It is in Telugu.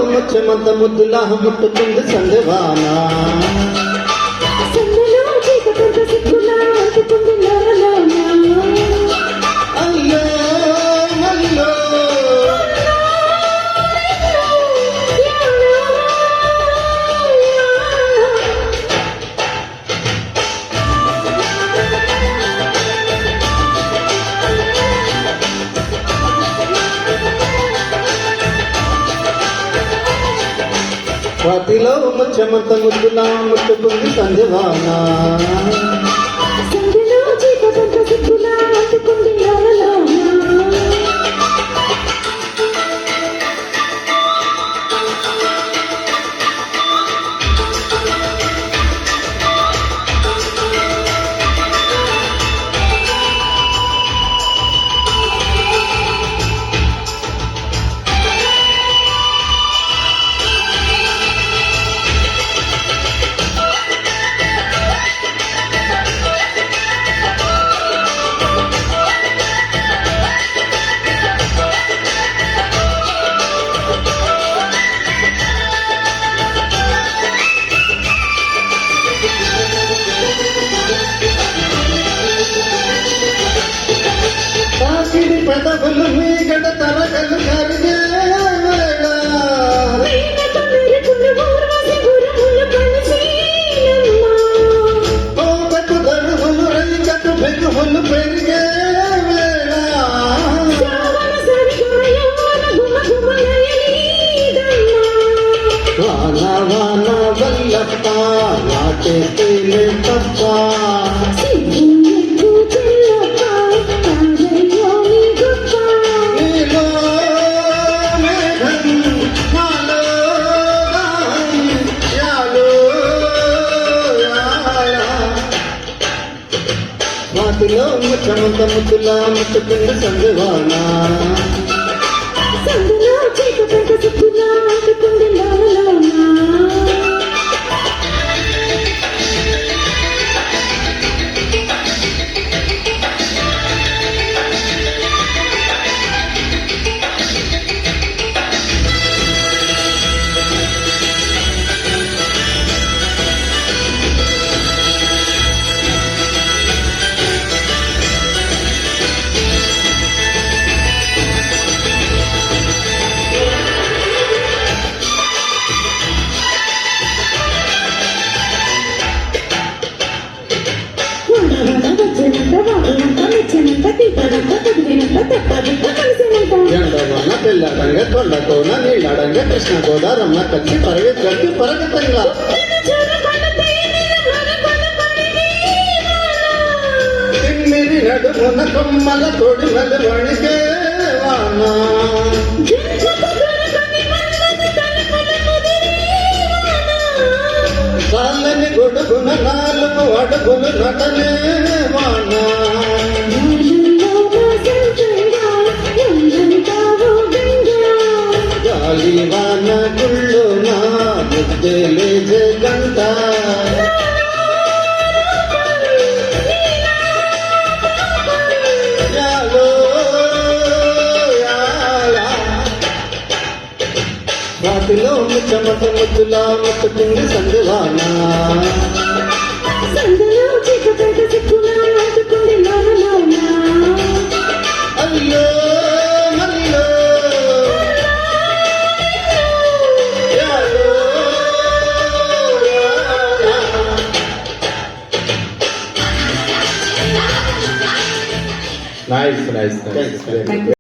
ముచ్చమంత ముద్దులా ముట్టుకుంది సందేవానా అయ్యో అయ్యో వాటిలో ముచ్చమంత ముద్దులా ముట్టుకుంది సందేవానా పెదవులు మీగడ తరగలు కరిగే వేళ కోకటు గరువులు రైకటు బెగువులు పెరిగే వేళ వాన వాన వల్లప్ప నాటే తేలే తప్ప వాటిలో ముచ్చమంత ముద్దులా ముట్టుకుంది సందేవానా ఎండవన పిల్లడంగా కొండకోన నీళ్ళడంగా కృష్ణ గోదారమ్మ కలిసి పరిగెత్తి పరగతంగా తిమ్మిరి నడుమున కొమ్మల తొడిమలు వణికే వానా చాలని గొడుగున నాలుగు అడుగులు నటనే వానా గాలివాన గుళ్ళు నా ముద్దెలే జగంట వాటిలో ముచ్చమట ముద్దులా ముట్టుకుంది సందేవానా అయ్యో మల్లో Nice.